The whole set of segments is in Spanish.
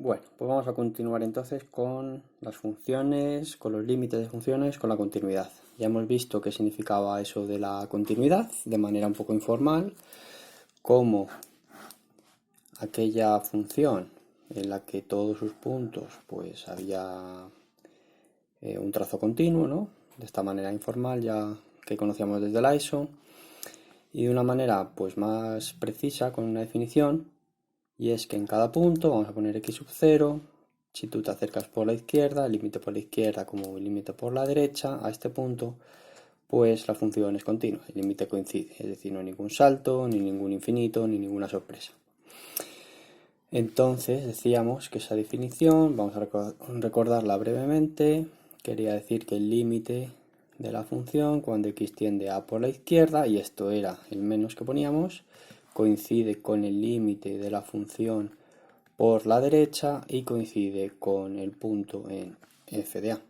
Bueno, pues vamos a continuar entonces con las funciones, con los límites de funciones, con la continuidad. Ya hemos visto qué significaba eso de la continuidad de manera un poco informal, como aquella función en la que todos sus puntos pues había un trazo continuo, ¿no? De esta manera informal ya que conocíamos desde la ISO, y de una manera pues más precisa con una definición. Y es que en cada punto vamos a poner x sub 0, si tú te acercas por la izquierda, el límite por la izquierda como el límite por la derecha a este punto, pues la función es continua, el límite coincide, es decir, no hay ningún salto, ni ningún infinito, ni ninguna sorpresa. Entonces decíamos que esa definición, vamos a recordarla brevemente, quería decir que el límite de la función cuando x tiende a por la izquierda, y esto era el menos que poníamos, coincide con el límite de la función por la derecha y coincide con el punto en f de a,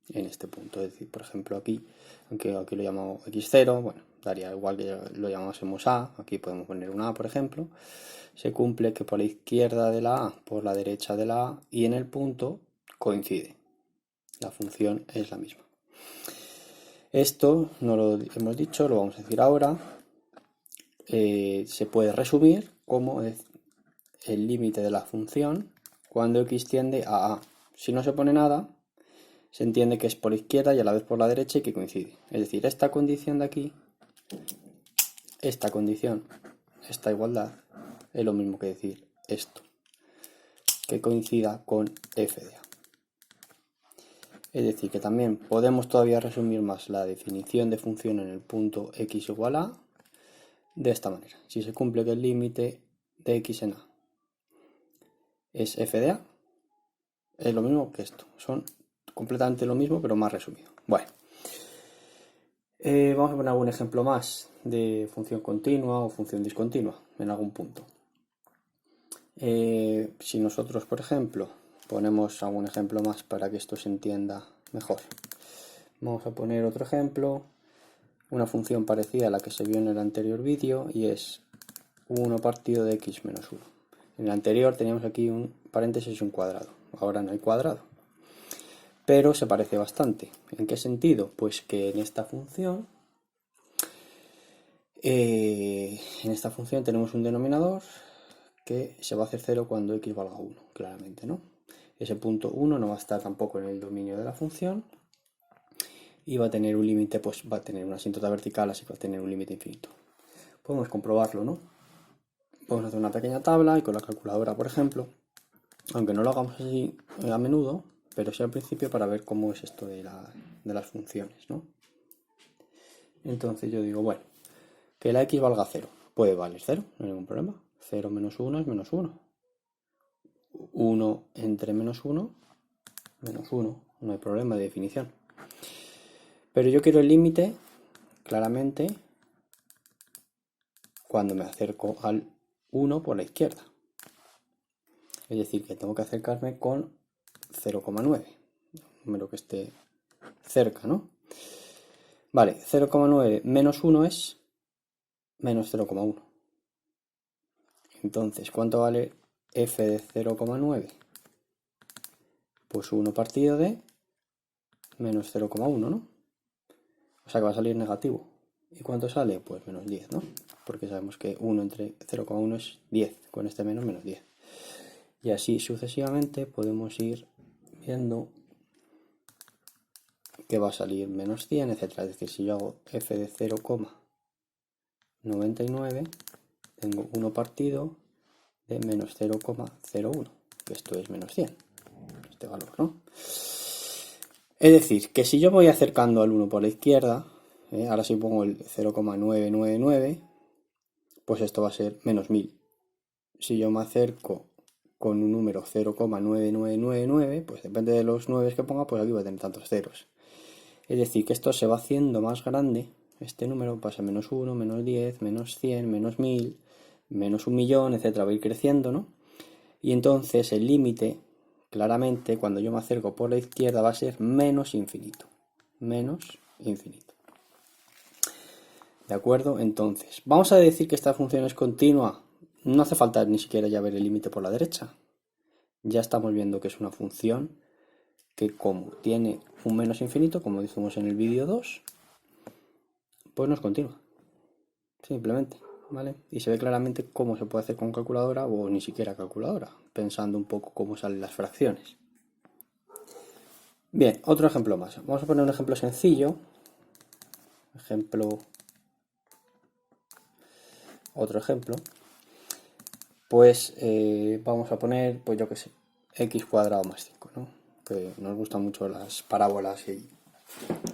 en este punto. Es decir, por ejemplo aquí, aunque aquí lo llamamos x0, bueno, daría igual que lo llamásemos a, aquí podemos poner un a por ejemplo, se cumple que por la izquierda de la a, por la derecha de la a y en el punto coincide. La función es la misma. Esto no lo hemos dicho, lo vamos a decir ahora. Se puede resumir como el límite de la función cuando x tiende a a. Si no se pone nada, se entiende que es por la izquierda y a la vez por la derecha y que coincide. Es decir, esta condición de aquí, esta condición, esta igualdad, es lo mismo que decir esto, que coincida con f de a. Es decir, que también podemos todavía resumir más la definición de función en el punto x igual a de esta manera. Si se cumple que el límite de x en a es f de a, es lo mismo que esto. Son completamente lo mismo, pero más resumido. Bueno, vamos a poner algún ejemplo más de función continua o función discontinua en algún punto. Si nosotros, por ejemplo, ponemos algún ejemplo más para que esto se entienda mejor. Vamos a poner otro ejemplo, una función parecida a la que se vio en el anterior vídeo, y es 1 partido de x menos 1. En el anterior teníamos aquí un paréntesis y un cuadrado, ahora no hay cuadrado, pero se parece bastante. ¿En qué sentido? Pues que en esta función tenemos un denominador que se va a hacer 0 cuando x valga 1, claramente, ¿no? Ese punto 1 no va a estar tampoco en el dominio de la función y va a tener un límite, pues va a tener una asíntota vertical, así que va a tener un límite infinito. Podemos comprobarlo, ¿no? Podemos hacer una pequeña tabla y con la calculadora, por ejemplo, aunque no lo hagamos así a menudo, pero sí al principio para ver cómo es esto de las funciones, ¿no? Entonces yo digo, bueno, que la x valga 0. Puede valer 0, no hay ningún problema. 0 menos 1 es menos 1. 1 entre menos 1, menos 1. No hay problema de definición. Pero yo quiero el límite, claramente, cuando me acerco al 1 por la izquierda. Es decir, que tengo que acercarme con 0,9. Número que esté cerca, ¿no? Vale, 0,9 menos 1 es menos 0,1. Entonces, ¿cuánto vale f de 0,9? Pues 1 partido de menos 0,1, ¿no? O sea que va a salir negativo. ¿Y cuánto sale? Pues menos 10, ¿no? Porque sabemos que 1 entre 0,1 es 10. Con este menos 10. Y así sucesivamente podemos ir viendo que va a salir menos 100, etc. Es decir, si yo hago f de 0,99, tengo 1 partido de menos 0,01, que esto es menos 100, este valor, ¿no? Es decir, que si yo voy acercando al 1 por la izquierda, ahora si pongo el 0,999, pues esto va a ser menos 1000. Si yo me acerco con un número 0,9999, pues depende de los 9 que ponga, pues aquí va a tener tantos ceros. Es decir, que esto se va haciendo más grande, este número pasa a menos 1, menos 10, menos 100, menos 1000, menos 1.000.000, etc. Va a ir creciendo, ¿no? Y entonces el límite, claramente, cuando yo me acerco por la izquierda, va a ser menos infinito. Menos infinito. ¿De acuerdo? Entonces, vamos a decir que esta función es continua. No hace falta ni siquiera ya ver el límite por la derecha. ya estamos viendo que es una función que como tiene un menos infinito, como dijimos en el vídeo 2, pues no es continua. Simplemente, ¿vale? Y se ve claramente cómo se puede hacer con calculadora o ni siquiera calculadora, pensando un poco cómo salen las fracciones. Bien, otro ejemplo más. Vamos a poner un ejemplo sencillo. Otro ejemplo. Pues vamos a poner, pues yo qué sé, x cuadrado más 5, ¿no? Que nos gustan mucho las parábolas y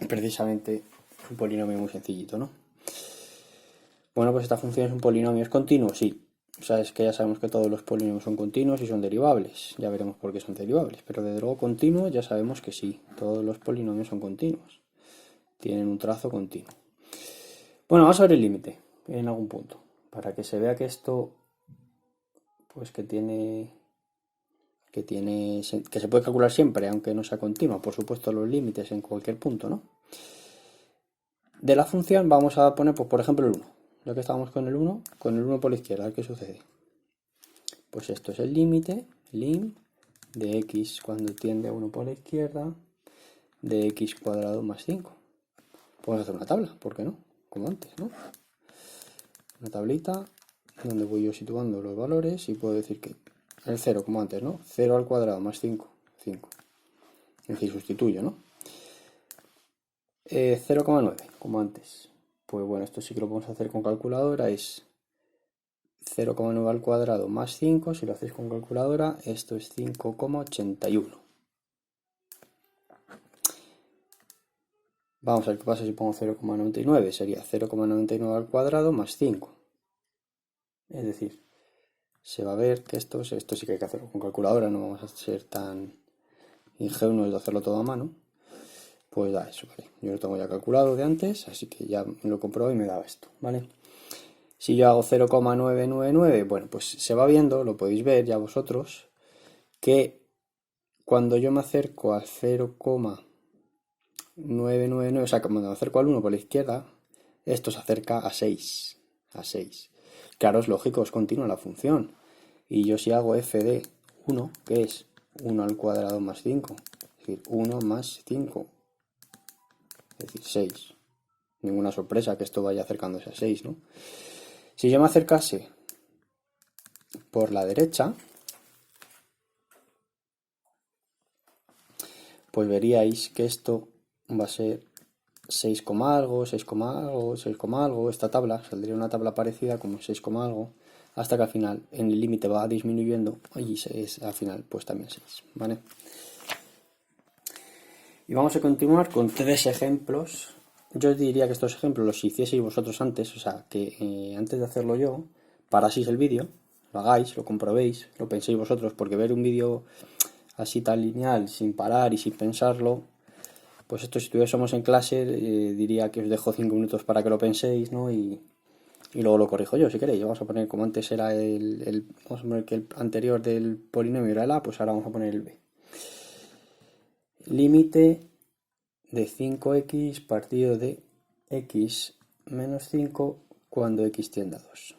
precisamente un polinomio muy sencillito, ¿no? Bueno, pues esta función es un polinomio, ¿es continuo? Sí. O sea, es que ya sabemos que todos los polinomios son continuos y son derivables. Ya veremos por qué son derivables. Pero desde luego continuo ya sabemos que sí. Todos los polinomios son continuos. Tienen un trazo continuo. Bueno, vamos a ver el límite en algún punto. Para que se vea que esto, pues que se puede calcular siempre, aunque no sea continua. Por supuesto, los límites en cualquier punto, ¿no? De la función vamos a poner, pues, por ejemplo, el 1. Ya que estábamos con el 1 por la izquierda, a ver qué sucede. Pues esto es el límite, lim, de x cuando tiende a 1 por la izquierda, de x cuadrado más 5. Podemos hacer una tabla, ¿por qué no? Como antes, ¿no? Una tablita donde voy yo situando los valores y puedo decir que el 0, como antes, ¿no? 0 al cuadrado más 5, 5. Es decir, sustituyo, ¿no? 0,9, como antes. Pues bueno, esto sí que lo podemos hacer con calculadora, es 0,9 al cuadrado más 5, si lo hacéis con calculadora, esto es 5,81. Vamos a ver qué pasa si pongo 0,99, sería 0,99 al cuadrado más 5. Es decir, se va a ver que esto sí que hay que hacerlo con calculadora, no vamos a ser tan ingenuos de hacerlo todo a mano. Pues da eso, ¿vale? Yo lo tengo ya calculado de antes, así que ya lo compro y me da esto, ¿vale? Si yo hago 0,999, bueno, pues se va viendo, lo podéis ver ya vosotros, que cuando yo me acerco al 0,999, o sea, cuando me acerco al 1 por la izquierda, esto se acerca a 6. A 6. Claro, es lógico, es continua la función. Y yo si hago f de 1, que es 1 al cuadrado más 5, es decir, 1 más 5, es decir, 6. Ninguna sorpresa que esto vaya acercándose a 6, ¿no? Si yo me acercase por la derecha, pues veríais que esto va a ser 6, algo, 6, algo, 6, algo. Esta tabla saldría una tabla parecida como 6, algo, hasta que al final en el límite va disminuyendo y al final pues también 6, ¿vale? Y vamos a continuar con 3 ejemplos. Yo os diría que estos ejemplos los hicieseis vosotros antes, o sea, que antes de hacerlo yo, paraseis el vídeo, lo hagáis, lo comprobéis, lo penséis vosotros, porque ver un vídeo así tan lineal, sin parar y sin pensarlo, pues esto si estuviésemos en clase diría que os dejo 5 minutos para que lo penséis, ¿no? Y luego lo corrijo yo si queréis. Vamos a poner como antes era vamos a poner que el anterior del polinomio era el A, pues ahora vamos a poner el B. Límite de 5x partido de x menos 5 cuando x tiende a 2.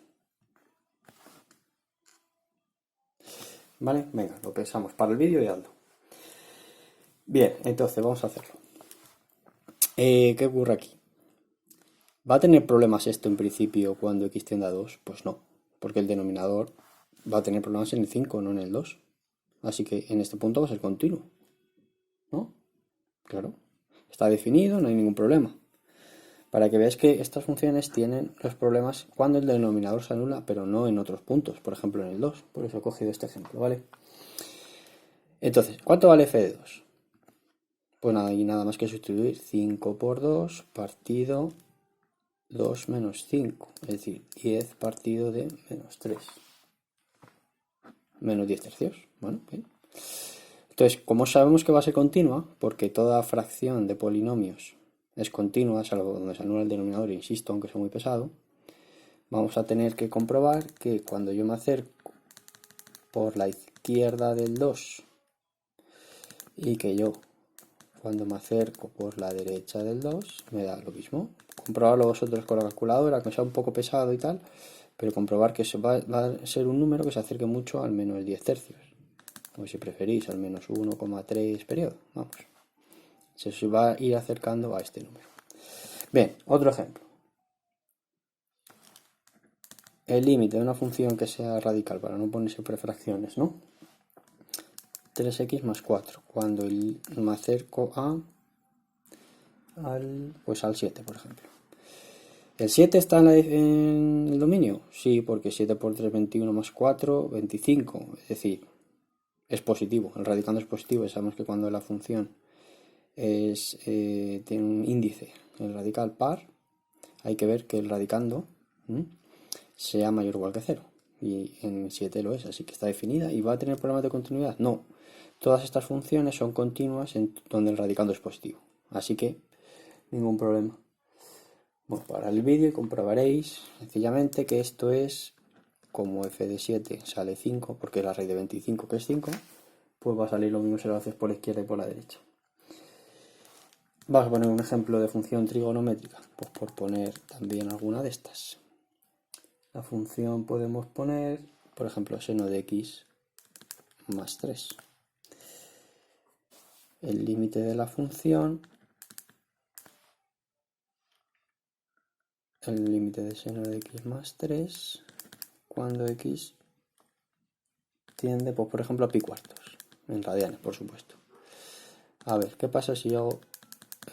¿Vale? Venga, lo pensamos para el vídeo y hazlo. Bien, entonces vamos a hacerlo. ¿Qué ocurre aquí? ¿Va a tener problemas esto en principio cuando x tiende a 2? Pues no, porque el denominador va a tener problemas en el 5, no en el 2. Así que en este punto va a ser continuo, ¿no? Claro, está definido, no hay ningún problema. Para que veáis que estas funciones tienen los problemas cuando el denominador se anula, pero no en otros puntos, por ejemplo en el 2. Por eso he cogido este ejemplo, ¿vale? Entonces, ¿cuánto vale f de 2? Pues nada, y nada más que sustituir 5 por 2 partido 2 menos 5, es decir, 10 partido de menos 3. Menos 10 tercios, bueno, bien. Entonces, como sabemos que va a ser continua, porque toda fracción de polinomios es continua, salvo donde se anula el denominador, insisto, aunque sea muy pesado, vamos a tener que comprobar que cuando yo me acerco por la izquierda del 2 y que yo cuando me acerco por la derecha del 2 me da lo mismo. Comprobarlo vosotros con la calculadora, que sea un poco pesado y tal, pero comprobar que va a ser un número que se acerque mucho al menos 10 tercios. o si preferís al menos 1,3 periodo, vamos, se va a ir acercando a este número. Bien, otro ejemplo. El límite de una función que sea radical, para no poner siempre fracciones, ¿no? 3x más 4, cuando me acerco al 7, por ejemplo. ¿El 7 está en el dominio? Sí, porque 7 por 3, 21 más 4, 25. Es decir, es positivo. El radicando es positivo. Y sabemos que cuando la función tiene un índice, el radical par, hay que ver que el radicando sea mayor o igual que 0. Y en 7 lo es, así que está definida. ¿Y va a tener problemas de continuidad? No. Todas estas funciones son continuas en donde el radicando es positivo. Así que ningún problema. Bueno, para el vídeo y comprobaréis sencillamente que esto es como f de 7 sale 5, porque la raíz de 25 que es 5, pues va a salir lo mismo si lo haces por la izquierda y por la derecha. Vamos a poner un ejemplo de función trigonométrica, pues por poner también alguna de estas. La función podemos poner, por ejemplo, seno de x más 3. El límite de la función, el límite de seno de x más 3, cuando x tiende, pues por ejemplo, a pi cuartos, en radianes, por supuesto. A ver, ¿qué pasa si yo hago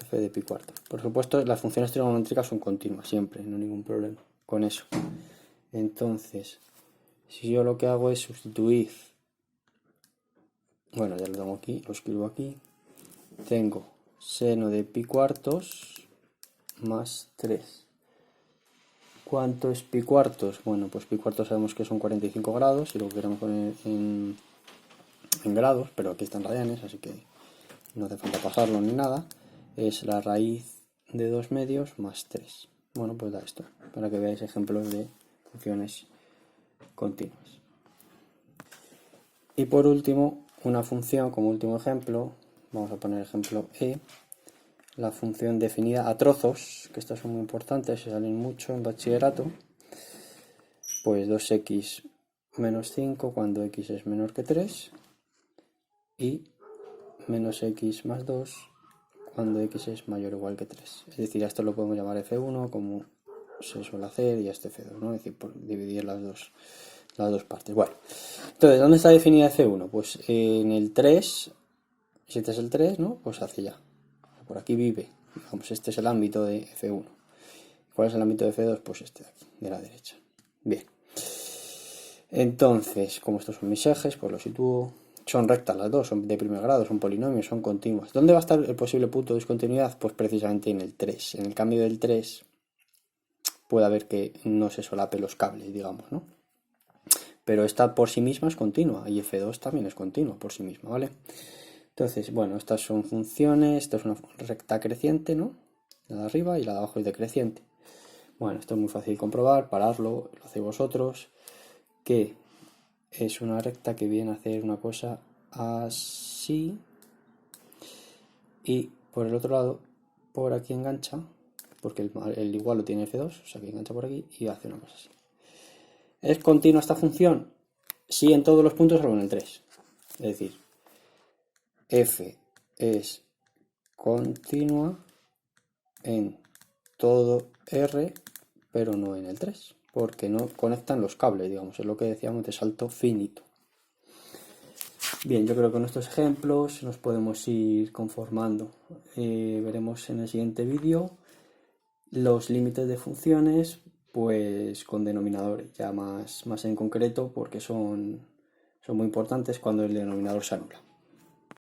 f de pi cuartos? Por supuesto, las funciones trigonométricas son continuas, siempre, no hay ningún problema con eso. Entonces, si yo lo que hago es sustituir, bueno, ya lo tengo aquí, lo escribo aquí, tengo seno de pi cuartos más 3. ¿Cuánto es pi cuartos? Bueno, pues pi cuartos sabemos que son 45 grados, y lo queremos poner en grados, pero aquí están radianes, así que no hace falta pasarlo ni nada. Es la raíz de 2 medios más 3. Bueno, pues da esto, para que veáis ejemplos de funciones continuas. Y por último, una función como último ejemplo, vamos a poner ejemplo E, la función definida a trozos, que estas son muy importantes, se salen mucho en bachillerato, pues 2x menos 5 cuando x es menor que 3 y menos x más 2 cuando x es mayor o igual que 3. Es decir, a esto lo podemos llamar f1 como se suele hacer y a este f2, ¿no? Es decir, por dividir las dos partes. Bueno, entonces, ¿dónde está definida f1? Pues en el 3, si este es el 3, ¿no? Pues hacia allá. Por aquí vive. Digamos, este es el ámbito de f1. ¿Cuál es el ámbito de f2? Pues este de aquí, de la derecha. Bien. Entonces, como estos son mis ejes, pues los sitúo. Son rectas las dos, son de primer grado, son polinomios, son continuas. ¿Dónde va a estar el posible punto de discontinuidad? Pues precisamente en el 3. En el cambio del 3 puede haber que no se solape los cables, digamos, ¿no? Pero esta por sí misma es continua y f2 también es continua por sí misma, ¿vale? Entonces, bueno, estas son funciones, esto es una recta creciente, ¿no? La de arriba y la de abajo es decreciente. Bueno, esto es muy fácil de comprobar, pararlo, lo hacéis vosotros, que es una recta que viene a hacer una cosa así y por el otro lado, por aquí engancha, porque el igual lo tiene f2, o sea que engancha por aquí y hace una cosa así. ¿Es continua esta función? Sí, en todos los puntos salvo en el 3. Es decir, f es continua en todo R, pero no en el 3, porque no conectan los cables, digamos, es lo que decíamos de salto finito. Bien, yo creo que con estos ejemplos nos podemos ir conformando. Veremos en el siguiente vídeo los límites de funciones, pues con denominadores, ya más en concreto, porque son muy importantes cuando el denominador se anula.